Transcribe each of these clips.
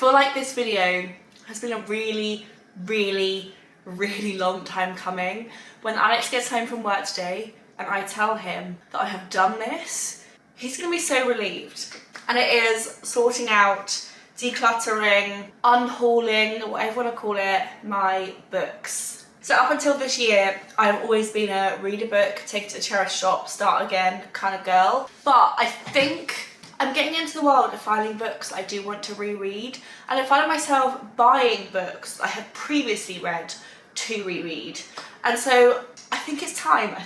feel like this video has been a really, really, really long time coming. When Alex gets home from work today and I tell him that I have done this, he's gonna be so relieved. And it is sorting out, decluttering, unhauling, whatever you want to call it, my books. So up until this year, I've always been a read a book, take it to a charity shop, start again kind of girl. But I think I'm getting into the world of finding books I do want to reread, and I find myself buying books I have previously read to reread. And so I think it's time.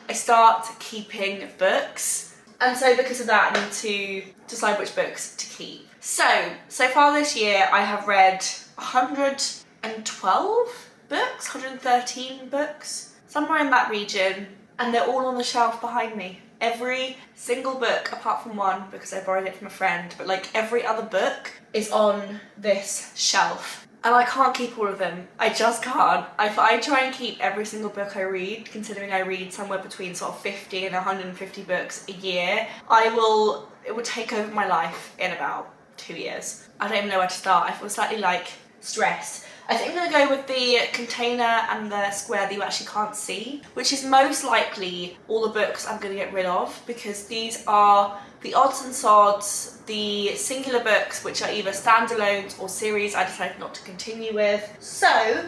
I start keeping books. And so because of that, I need to decide which books to keep. So far this year, I have read 112 books, 113 books, somewhere in that region, and they're all on the shelf behind me. Every single book, apart from one because I borrowed it from a friend, but like every other book is on this shelf. And I can't keep all of them. I just can't. If I try and keep every single book I read, considering I read somewhere between sort of 50 and 150 books a year, it would take over my life in about 2 years. I don't even know where to start. I feel slightly like stressed. I think I'm gonna go with the container and the square that you actually can't see, which is most likely all the books I'm gonna get rid of, because these are the odds and sods, the singular books, which are either standalones or series I decided not to continue with. So,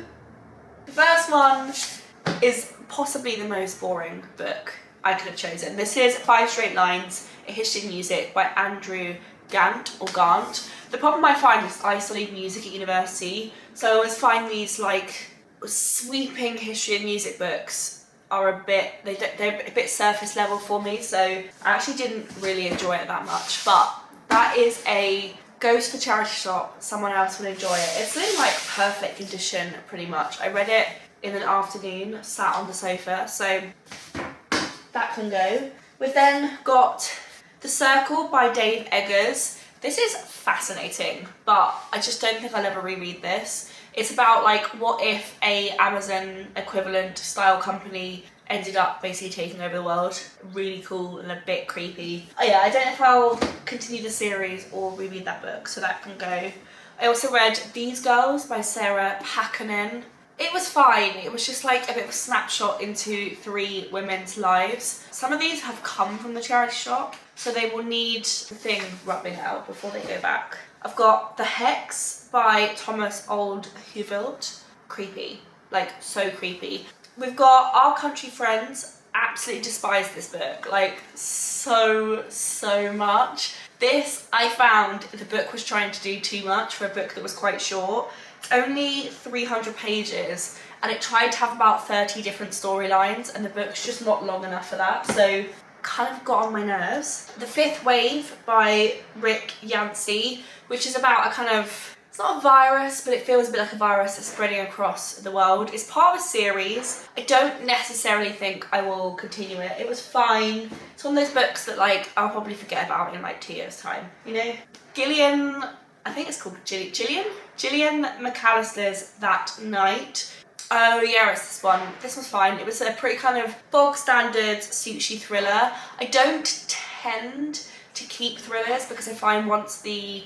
the first one is possibly the most boring book I could have chosen. This is 5 Straight Lines, A History of Music by Andrew Gant. The problem I find is I studied music at university, so I always find these like sweeping history of music books are they're a bit surface level for me, so I actually didn't really enjoy it that much. But that is a goes for charity shop, someone else will enjoy it. It's in like perfect condition pretty much. I read it in an afternoon, sat on the sofa, so that can go. We've then got The Circle by Dave Eggers. This is fascinating, but I just don't think I'll ever reread this. It's about like what if a Amazon equivalent style company ended up basically taking over the world. Really cool and a bit creepy. Oh yeah, I don't know if I'll continue the series or reread that book, so that can go. I also read These Girls by Sarah Pakkanen. It was fine. It was just like a bit of a snapshot into 3 women's lives. Some of these have come from the charity shop, so they will need the thing rubbing out before they go back. I've got The Hex by Thomas Oldhuveld. Creepy, like so creepy. We've got Our Country Friends. Absolutely despise this book, like so much. This, I found the book was trying to do too much for a book that was quite short. It's only 300 pages and it tried to have about 30 different storylines, and the book's just not long enough for that, so kind of got on my nerves. The Fifth Wave by Rick Yancey, which is about a kind of, it's not a virus, but it feels a bit like a virus that's spreading across the world. It's part of a series. I don't necessarily think I will continue it. It was fine. It's one of those books that like I'll probably forget about in like 2 years' time, you know? Gillian, I think it's called Gillian McAllister's That Night. Oh yeah, it's this one. This was fine. It was a pretty kind of bog standard sushi thriller. I don't tend to keep thrillers because I find once you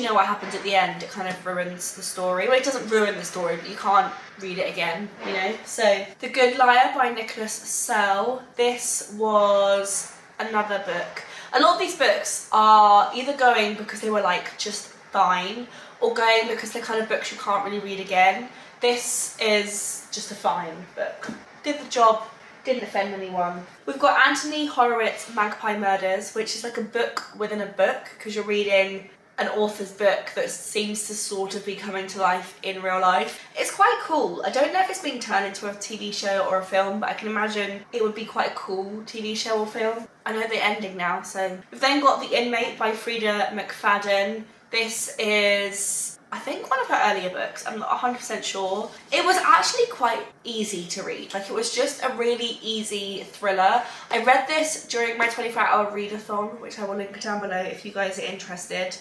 know what happens at the end, it kind of ruins the story. Well, it doesn't ruin the story, but you can't read it again, you know? So, The Good Liar by Nicholas Searle. This was another book. A lot of these books are either going because they were like just fine, or going because they're kind of books you can't really read again. This is just a fine book. Did the job, didn't offend anyone. We've got Anthony Horowitz's Magpie Murders, which is like a book within a book, because you're reading an author's book that seems to sort of be coming to life in real life. It's quite cool. I don't know if it's being turned into a TV show or a film, but I can imagine it would be quite a cool TV show or film. I know the ending now, so. We've then got The Inmate by Frida McFadden. This is, I think, one of her earlier books. I'm not 100% sure. It was actually quite easy to read. Like, it was just a really easy thriller. I read this during my 24-hour readathon, which I will link down below if you guys are interested.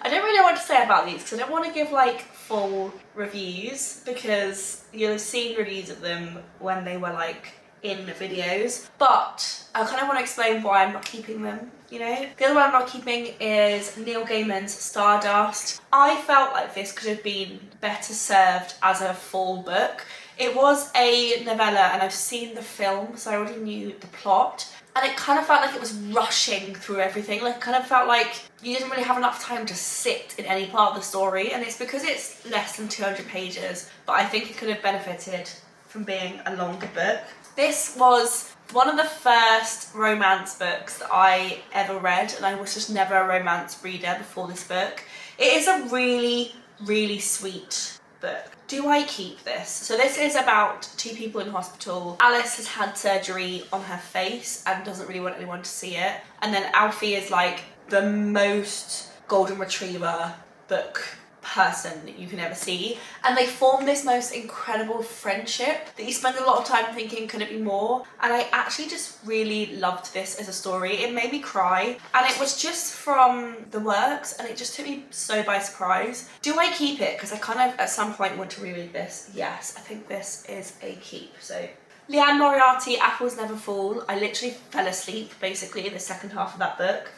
I don't really know what to say about these because I don't want to give like full reviews, because you'll have seen reviews of them when they were like in videos, but I kind of want to explain why I'm not keeping them, you know? The other one I'm not keeping is Neil Gaiman's Stardust. I felt like this could have been better served as a full book. It was a novella and I've seen the film, so I already knew the plot. And it kind of felt like it was rushing through everything. Like, it kind of felt like you didn't really have enough time to sit in any part of the story. And it's because it's less than 200 pages, but I think it could have benefited from being a longer book. This was one of the first romance books that I ever read, and I was just never a romance reader before this book. It is a really, really sweet book. Do I keep this? So this is about two people in hospital. Alice has had surgery on her face and doesn't really want anyone to see it. And then Alfie is like the most golden retriever book person that you can ever see. And they form this most incredible friendship that you spend a lot of time thinking, could it be more? And I actually just really loved this as a story. It made me cry, and it was just from the works, and it just took me so by surprise. Do I keep it? Because I kind of at some point want to reread this. Yes, I think this is a keep. So Leanne Moriarty, Apples Never Fall. I literally fell asleep basically in the second half of that book.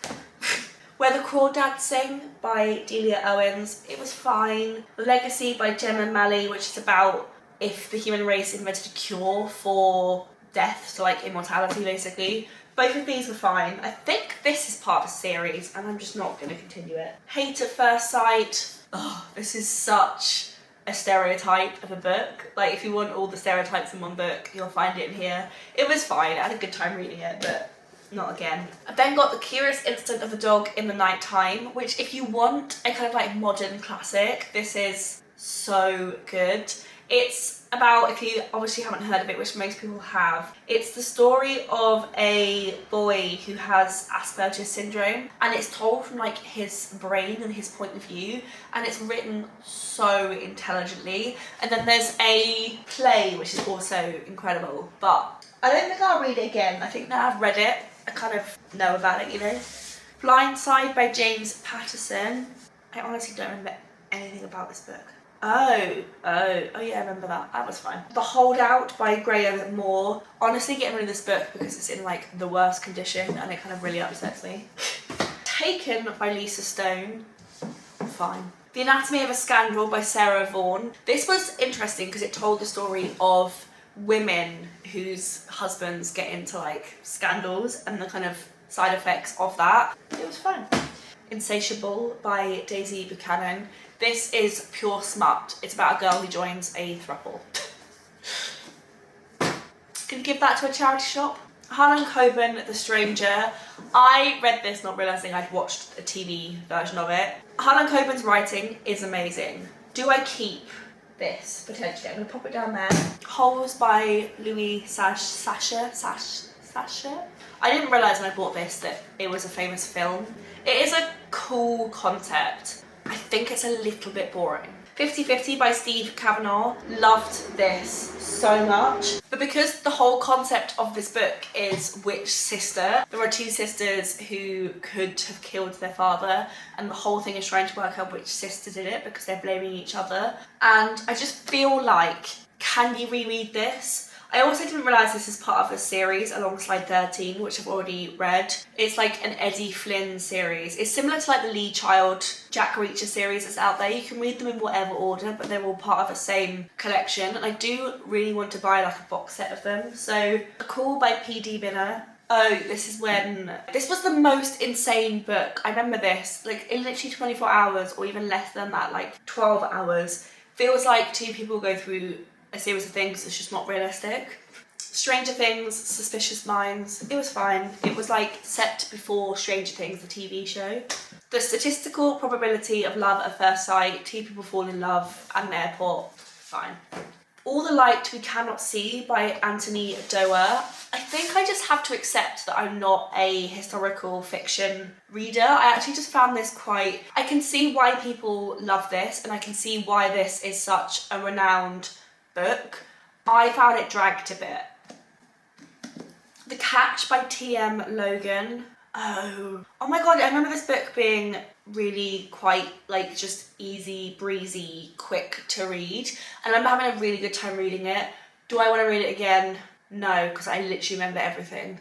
Where the Crawdads Sing by Delia Owens, it was fine. Legacy by Gemma Malley, which is about if the human race invented a cure for death, so like immortality basically. Both of these were fine. I think this is part of a series and I'm just not going to continue it. Hate at First Sight. Oh, this is such a stereotype of a book. Like, if you want all the stereotypes in one book, you'll find it in here. It was fine. I had a good time reading it, but not again. I've then got The Curious Incident of the Dog in the Night Time, which if you want a kind of like modern classic, this is so good. It's about, if you obviously haven't heard of it, which most people have, it's the story of a boy who has Asperger's syndrome, and it's told from like his brain and his point of view, and it's written so intelligently. And then there's a play which is also incredible, but I don't think I'll read it again. I think now I've read it, I kind of know about it, you know. Blindside by James Patterson. I honestly don't remember anything about this book. Oh yeah, I remember that. That was fine. The Holdout by Graham Moore. Honestly, getting rid of this book because it's in like the worst condition and it kind of really upsets me. Taken by Lisa Stone. Fine. The Anatomy of a Scandal by Sarah Vaughan. This was interesting because it told the story of women whose husbands get into like scandals and the kind of side effects of that. It was fun. Insatiable by Daisy Buchanan. This is pure smut. It's about a girl who joins a throuple. Gonna give that to a charity shop. Harlan Coben, The Stranger. I read this not realising I'd watched a TV version of it. Harlan Coben's writing is amazing. Do I keep this? Potentially. I'm going to pop it down there. Holes by Louis Sasha. I didn't realise when I bought this that it was a famous film. It is a cool concept. I think it's a little bit boring. 50/50 by Steve Kavanaugh. Loved this so much. But because the whole concept of this book is which sister, there are two sisters who could have killed their father, and the whole thing is trying to work out which sister did it because they're blaming each other. And I just feel like, can you reread this? I also didn't realise this is part of a series alongside 13, which I've already read. It's like an Eddie Flynn series. It's similar to like the Lee Child, Jack Reacher series that's out there. You can read them in whatever order, but they're all part of the same collection. And I do really want to buy like a box set of them. So, A Call by P.D. Binner. Oh, this is when... This was the most insane book. I remember this, like in literally 24 hours or even less than that, like 12 hours. Feels like two people go through a series of things that's just not realistic. Stranger Things, Suspicious Minds. It was fine. It was like set before Stranger Things, the TV show. The Statistical Probability of Love at First Sight, Two People Fall in Love at an Airport. Fine. All the Light We Cannot See by Anthony Doerr. I think I just have to accept that I'm not a historical fiction reader. I actually just found this quite... I can see why people love this, and I can see why this is such a renowned book. I found it dragged a bit. The Catch by T.M. Logan. Oh my god, I remember this book being really quite like just easy breezy, quick to read, and I'm having a really good time reading it. Do I want to read it again? No, because I literally remember everything.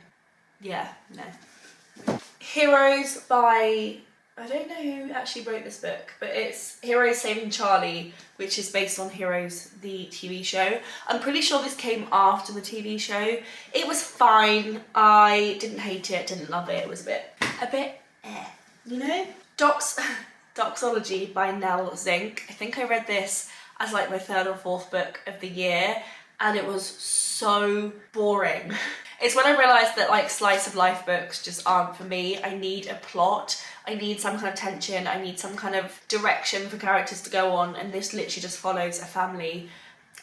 Yeah, no. Heroes by, I don't know who actually wrote this book, but it's Heroes Saving Charlie, which is based on Heroes, the TV show. I'm pretty sure this came after the TV show. It was fine. I didn't hate it, didn't love it. It was a bit you know? Doxology by Nell Zink. I think I read this as like my 3rd or 4th book of the year, and it was so boring. It's when I realised that like slice of life books just aren't for me. I need a plot, I need some kind of tension, I need some kind of direction for characters to go on, and this literally just follows a family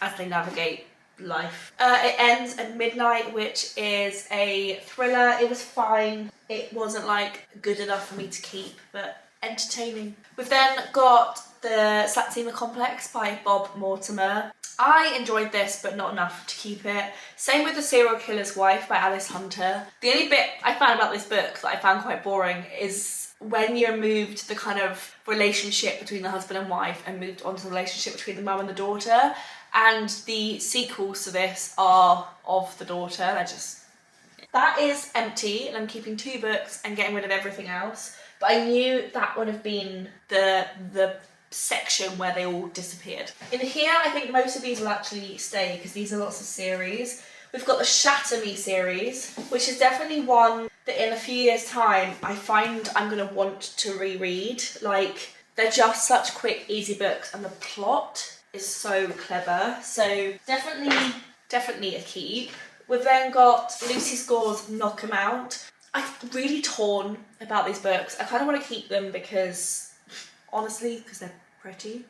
as they navigate life. It ends at midnight, which is a thriller. It was fine. It wasn't like good enough for me to keep, but entertaining. We've then got the Satsuma Complex by Bob Mortimer. I enjoyed this, but not enough to keep it. Same with The Serial Killer's Wife by Alice Hunter. The only bit I found about this book that I found quite boring is when you removed the kind of relationship between the husband and wife and moved on to the relationship between the mum and the daughter. And the sequels to this are of the daughter. That is empty, and I'm keeping 2 books and getting rid of everything else. But I knew that would have been the section where they all disappeared. In here, I think most of these will actually stay because these are lots of series. We've got the Shatter Me series, which is definitely one that in a few years' time I find I'm going to want to reread. Like, they're just such quick, easy books, and the plot is so clever. So definitely a keep. We've then got Lucy Score's Knock 'Em Out. I'm really torn about these books. I kind of want to keep them because, honestly, because they're pretty.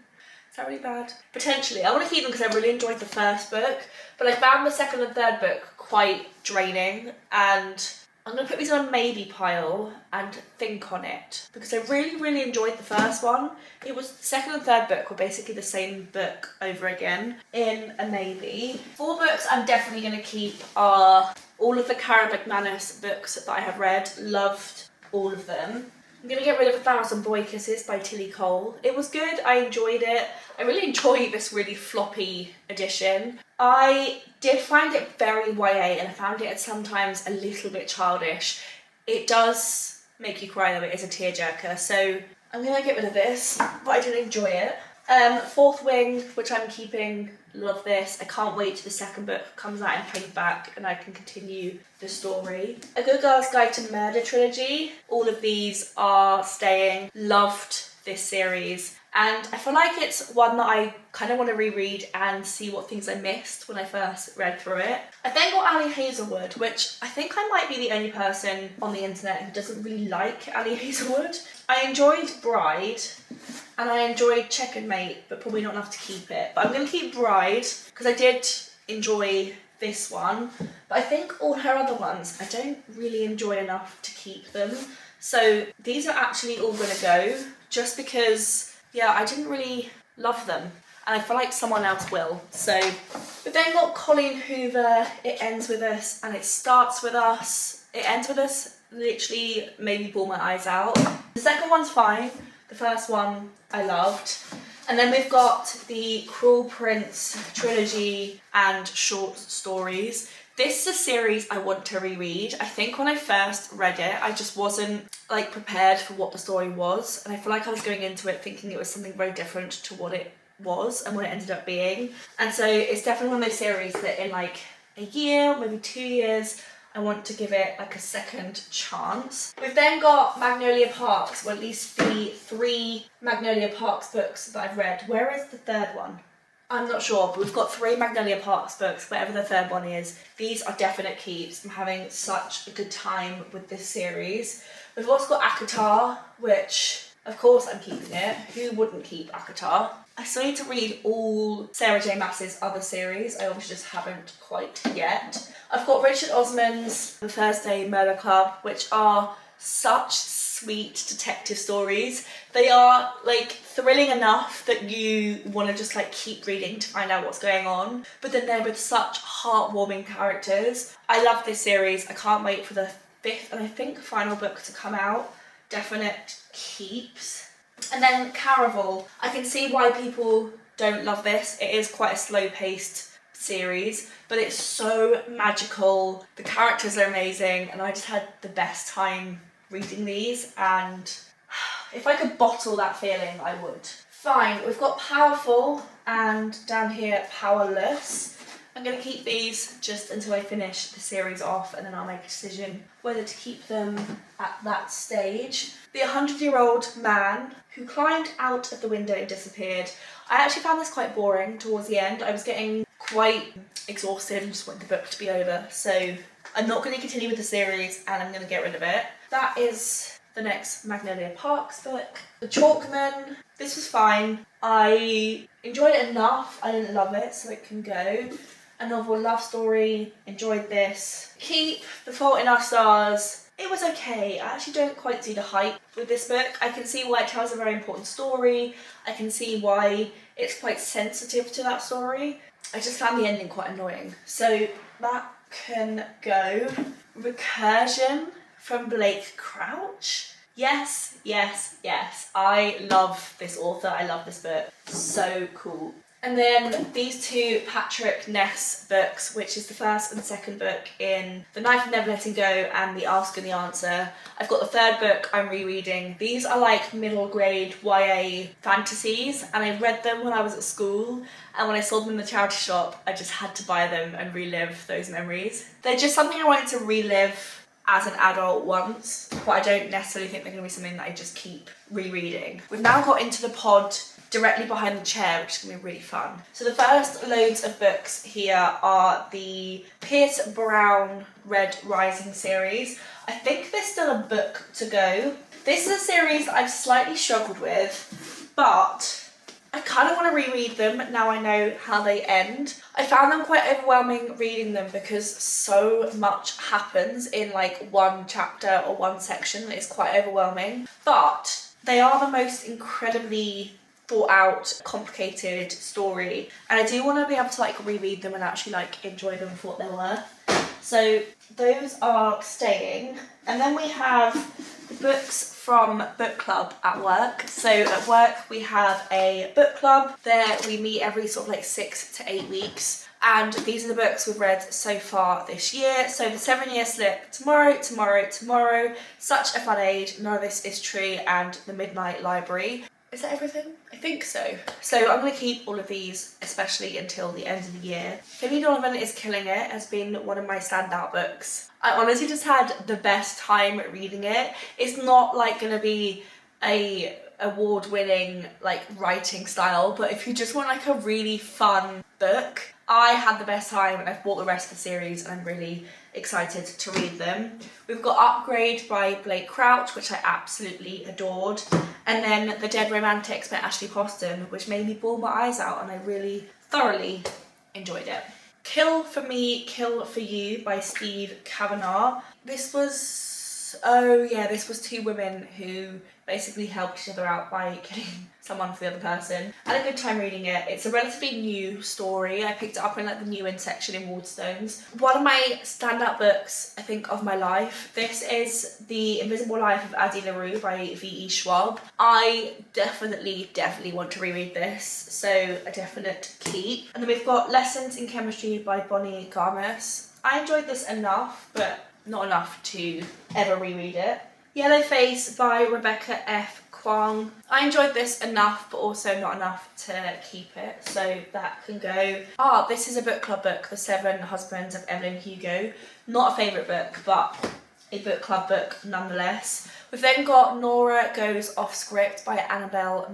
Is that really bad? Potentially. I want to keep them because I really enjoyed the first book, but I found the 2nd and 3rd book quite draining, and I'm going to put these on a maybe pile and think on it because I really enjoyed the first one. It was the 2nd and 3rd book were basically the same book over again in a maybe. 4 books I'm definitely going to keep are all of the Karen McManus books that I have read. Loved all of them. I'm going to get rid of 1,000 Boy Kisses by Tilly Cole. It was good, I enjoyed it. I really enjoyed this really floppy edition. I did find it very YA, and I found it at sometimes a little bit childish. It does make you cry though, it is a tearjerker, so I'm going to get rid of this, but I did enjoy it. 4th Wing, which I'm keeping, love this. I can't wait till the 2nd book comes out in paperback and I can continue the story. A Good Girl's Guide to Murder trilogy. All of these are staying. Loved this series. And I feel like it's one that I kind of want to reread and see what things I missed when I first read through it. I then got Ali Hazelwood, which I think I might be the only person on the internet who doesn't really like Ali Hazelwood. I enjoyed Bride and I enjoyed Checkmate, but probably not enough to keep it. But I'm going to keep Bride because I did enjoy this one, but I think all her other ones I don't really enjoy enough to keep them. So these are actually all going to go just because, yeah, I didn't really love them and I feel like someone else will. So we've then got Colleen Hoover, It Ends With Us and It Starts With Us. It Ends With Us literally made me bawl my eyes out. The second one's fine, the first one I loved. And then we've got the Cruel Prince trilogy and short stories. This is a series I want to reread. I think when I first read it, I just wasn't like prepared for what the story was. And I feel like I was going into it thinking it was something very different to what it was and what it ended up being. And so it's definitely one of those series that in like a year, maybe 2 years, I want to give it like a second chance. We've then got Magnolia Parks, or at least the 3 Magnolia Parks books that I've read. Where is the 3rd one? I'm not sure, but we've got 3 Magnolia Parks books, whatever the 3rd one is. These are definite keeps. I'm having such a good time with this series. We've also got ACOTAR, which, of course I'm keeping it. Who wouldn't keep ACOTAR? I still need to read all Sarah J Maas's other series. I obviously just haven't quite yet. I've got Richard Osman's The Thursday Murder Club, which are such sweet detective stories. They are like thrilling enough that you want to just like keep reading to find out what's going on, but then they're with such heartwarming characters. I love this series. I can't wait for the 5th and I think final book to come out. Definite keeps. And then Caraval. I can see why people don't love this. It is quite a slow-paced series, but it's so magical. The characters are amazing, and I just had the best time reading these, and if I could bottle that feeling, I would. Fine, we've got powerful and down here powerless. I'm going to keep these just until I finish the series off, and then I'll make a decision whether to keep them at that stage. The 100-year-old man who climbed out of the window and disappeared. I actually found this quite boring towards the end. I was getting quite exhausted and just wanted the book to be over. So I'm not going to continue with the series, and I'm going to get rid of it. That is the next Magnolia Parks book. The Chalkman. This was fine. I enjoyed it enough. I didn't love it, so it can go. A novel love story. Enjoyed this. Keep. The Fault in Our Stars. It was okay. I actually don't quite see the hype with this book. I can see why it tells a very important story. I can see why it's quite sensitive to that story. I just found the ending quite annoying. So that can go. Recursion from Blake Crouch. Yes, yes, yes. I love this author. I love this book. So cool. And then these two Patrick Ness books, which is the first and second book in The Knife of Never Letting Go and The Ask and the Answer. I've got the third book I'm rereading. These are like middle grade YA fantasies, and I read them when I was at school, and when I saw them in the charity shop, I just had to buy them and relive those memories. They're just something I wanted to relive as an adult once, but I don't necessarily think they're going to be something that I just keep rereading. We've now got into the pod directly behind the chair, which is going to be really fun. So the first loads of books here are the Pierce Brown Red Rising series. I think there's still a book to go. This is a series I've slightly struggled with, but I kind of want to reread them now I know how they end. I found them quite overwhelming reading them because so much happens in like one chapter or one section that is quite overwhelming. But they are the most incredibly thought out, complicated story, and I do want to be able to like reread them and actually like enjoy them for what they're worth. So those are staying, and then we have the books from book club at work. So at work we have a book club. There we meet every sort of like 6 to 8 weeks, and these are the books we've read so far this year. So the 7-year slip, tomorrow, Such a Fun Age, None of This Is True, and The Midnight Library. Is that everything? I think so. So I'm going to keep all of these, especially until the end of the year. Finny Donovan Is Killing It has been one of my standout books. I honestly just had the best time reading it. It's not like going to be a award-winning like writing style, but if you just want like a really fun book, I had the best time, and I've bought the rest of the series and I'm really excited to read them. We've got Upgrade by Blake Crouch, which I absolutely adored, and then The Dead Romantics by Ashley Poston, which made me bawl my eyes out, and I really thoroughly enjoyed it. Kill for Me, Kill for You by Steve Kavanagh. This was two women who basically helped each other out by killing someone for the other person. I had a good time reading it. It's a relatively new story. I picked it up in like the new in section in Waterstones. One of my standout books, I think, of my life. This is The Invisible Life of Addie LaRue by V.E. Schwab. I definitely want to reread this, so a definite keep. And then we've got Lessons in Chemistry by Bonnie Garmus. I enjoyed this enough, but not enough to ever reread it. Yellow Face by Rebecca F. Kwong. I enjoyed this enough, but also not enough to keep it, so that can go. This is a book club book, The Seven Husbands of Evelyn Hugo. Not a favourite book, but a book club book nonetheless. We've then got Nora Goes Off Script by Annabelle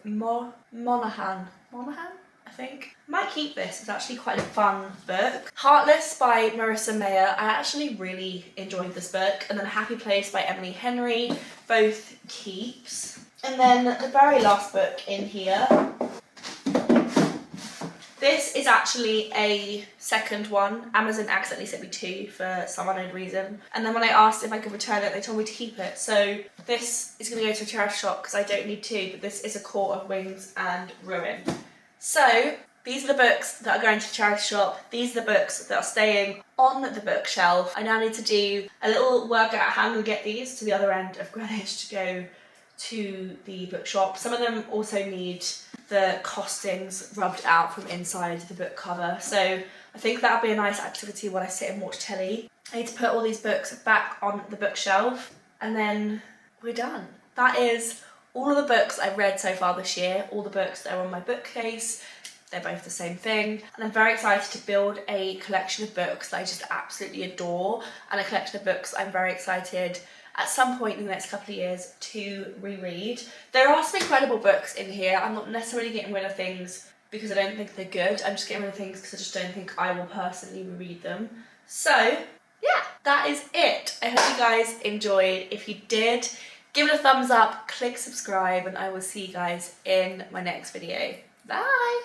Monaghan, I think. Might keep this, it's actually quite a fun book. Heartless by Marissa Mayer. I actually really enjoyed this book. And then Happy Place by Emily Henry, both keeps. And then the very last book in here. This is actually a second one. Amazon accidentally sent me 2 for some unknown reason. And then when I asked if I could return it, they told me to keep it. So this is going to go to a charity shop because I don't need 2, but this is A Court of Wings and Ruin. So these are the books that are going to the charity shop. These are the books that are staying on the bookshelf. I now need to do a little work out how I'm going to get these to the other end of Greenwich to go to the bookshop. Some of them also need the costings rubbed out from inside the book cover. So I think that'll be a nice activity when I sit and watch telly. I need to put all these books back on the bookshelf and then we're done. That is all of the books I've read so far this year, all the books that are on my bookcase. They're both the same thing. And I'm very excited to build a collection of books that I just absolutely adore, and a collection of books I'm very excited at some point in the next couple of years to reread. There are some incredible books in here. I'm not necessarily getting rid of things because I don't think they're good. I'm just getting rid of things because I just don't think I will personally reread them. So yeah, that is it. I hope you guys enjoyed. If you did, give it a thumbs up, click subscribe, and I will see you guys in my next video. Bye!